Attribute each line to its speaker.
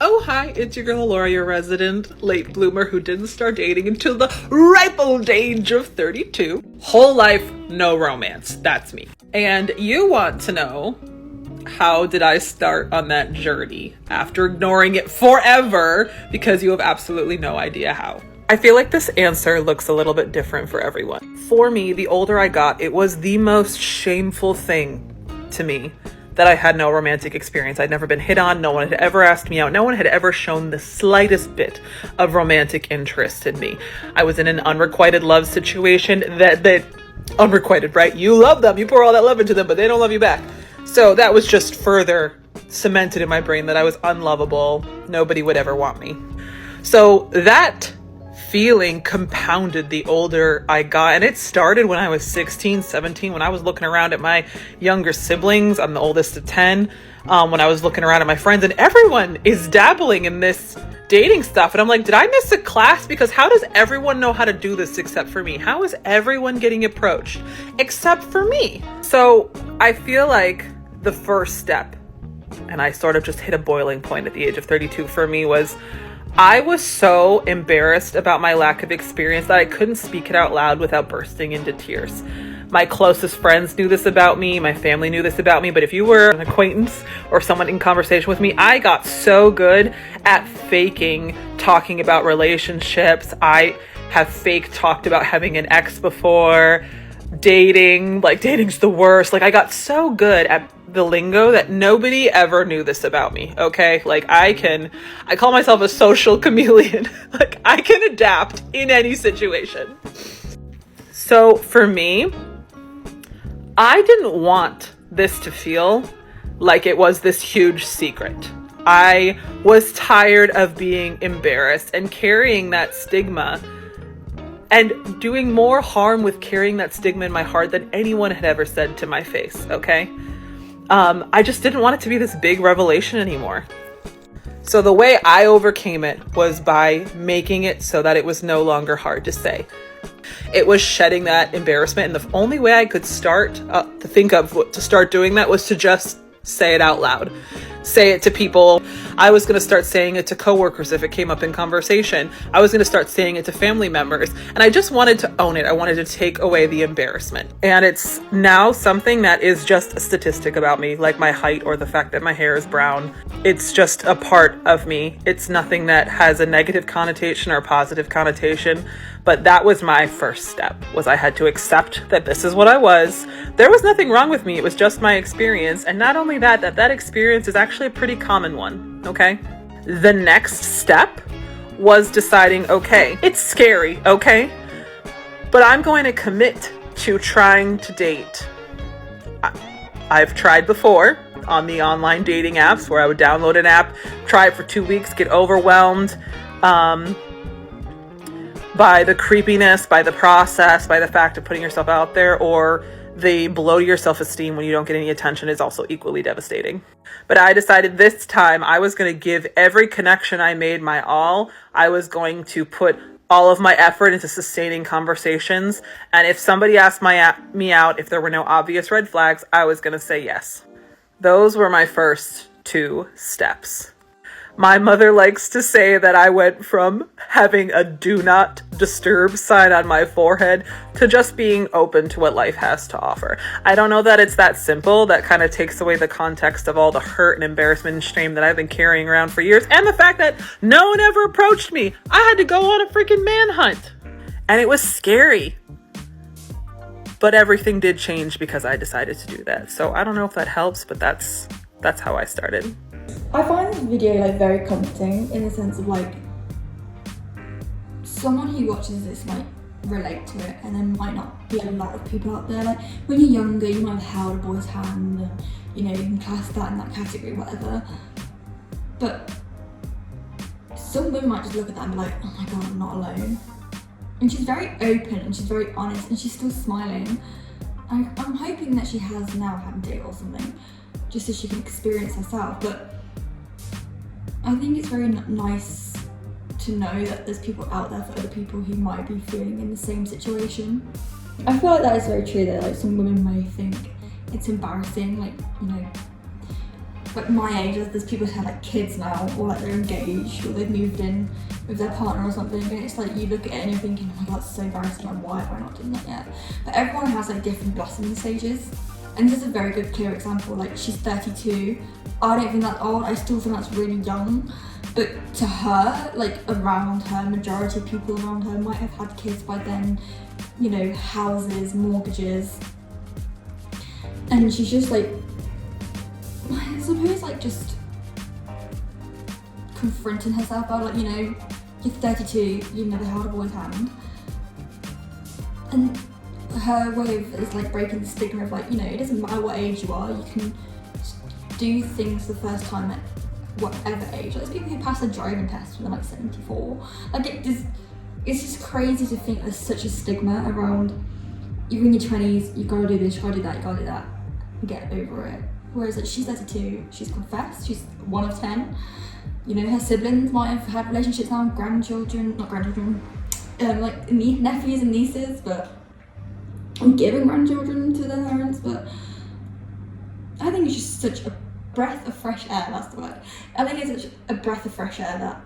Speaker 1: Oh hi, it's your girl Laura, your resident late bloomer who didn't start dating until the ripe old age of 32. Whole life, no romance. That's me. And you want to know, how did I start on that journey after ignoring it forever because you have absolutely no idea how? I feel like this answer looks a little bit different for everyone. For me, the older I got, it was the most shameful thing to me that I had no romantic experience. I'd never been hit on. No one had ever asked me out. No one had ever shown the slightest bit of romantic interest in me. I was in an unrequited love situation that unrequited, right? You love them. You pour all that love into them, but they don't love you back. So that was just further cemented in my brain that I was unlovable. Nobody would ever want me. So that feeling compounded the older I got, and it started when I was 16, 17, when I was looking around at my younger siblings. I'm the oldest of 10. When I was looking around at my friends, and everyone is dabbling in this dating stuff, and I'm like, did I miss a class? Because how does everyone know how to do this except for me? How is everyone getting approached except for me? So I feel like the first step, and I sort of just hit a boiling point at the age of 32 for me, was I was so embarrassed about my lack of experience that I couldn't speak it out loud without bursting into tears. My closest friends knew this about me. My family knew this about me. But if you were an acquaintance or someone in conversation with me, I got so good at faking talking about relationships. I have fake talked about having an ex before, dating, like dating's the worst. Like I got so good at the lingo that nobody ever knew this about me. Okay. Like I call myself a social chameleon. Like I can adapt in any situation. So for me, I didn't want this to feel like it was this huge secret. I was tired of being embarrassed and carrying that stigma and doing more harm with carrying that stigma in my heart than anyone had ever said to my face. Okay. I just didn't want it to be this big revelation anymore. So the way I overcame it was by making it so that it was no longer hard to say. It was shedding that embarrassment. And the only way I could start to start doing that was to just say it out loud. Say it to people. I was going to start saying it to coworkers if it came up in conversation. I was going to start saying it to family members. And I just wanted to own it. I wanted to take away the embarrassment. And it's now something that is just a statistic about me, like my height or the fact that my hair is brown. It's just a part of me. It's nothing that has a negative connotation or a positive connotation. But that was my first step, was I had to accept that this is what I was. There was nothing wrong with me. It was just my experience. And not only that experience is actually a pretty common one, okay? The next step was deciding, okay, it's scary, okay? But I'm going to commit to trying to date. I've tried before on the online dating apps where I would download an app, try it for 2 weeks, get overwhelmed, by the creepiness, by the process, by the fact of putting yourself out there, or the blow to your self-esteem when you don't get any attention is also equally devastating. But I decided this time I was going to give every connection I made my all. I was going to put all of my effort into sustaining conversations. And if somebody asked me out, if there were no obvious red flags, I was going to say yes. Those were my first 2 steps. My mother likes to say that I went from having a do not disturb sign on my forehead to just being open to what life has to offer. I don't know that it's that simple. That kind of takes away the context of all the hurt and embarrassment and shame that I've been carrying around for years. And the fact that no one ever approached me. I had to go on a freaking manhunt. And it was scary. But everything did change because I decided to do that. So I don't know if that helps, but that's how I started.
Speaker 2: I find this video very comforting in the sense of someone who watches this might relate to it, and there might not be a lot of people out there. When you're younger, you might have held a boy's hand and you can class that in that category, whatever. But some women might just look at that and be like, oh my god, I'm not alone. And she's very open and she's very honest and she's still smiling. I'm hoping that she has now had a date or something, just so she can experience herself. But I think it's very nice to know that there's people out there for other people who might be feeling in the same situation. I feel like that is very true, that some women may think it's embarrassing, like my age, there's people who have like kids now, or like they're engaged, or they've moved in with their partner or something, and it's like you look at it and you're thinking, oh my god, that's so embarrassing, like why have I not done that yet? But everyone has like different blossoming stages, and this is a very good clear example. Like she's 32, I don't think that's old, I still think that's really young, but to her, like around her, majority of people around her might have had kids by then, you know, houses, mortgages, and she's just like, I suppose like just confronting herself about, like, you know, you're 32, you've never held a boy's hand, and her way of is like breaking the stigma of like, you know, it doesn't matter what age you are, you can do things the first time at whatever age. Like, there's people who pass a driving test when they're like 74. Like it's just crazy to think there's such a stigma around, you're in your 20s, you gotta do this, you gotta do that, you gotta do that, get over it. Whereas like she's 32, she's confessed, she's one of 10. You know, her siblings might have had relationships now, grandchildren, not grandchildren, like nephews and nieces, but I'm giving grandchildren to their parents. But I think it's just such a breath of fresh air, that's the word. I think it's such a breath of fresh air that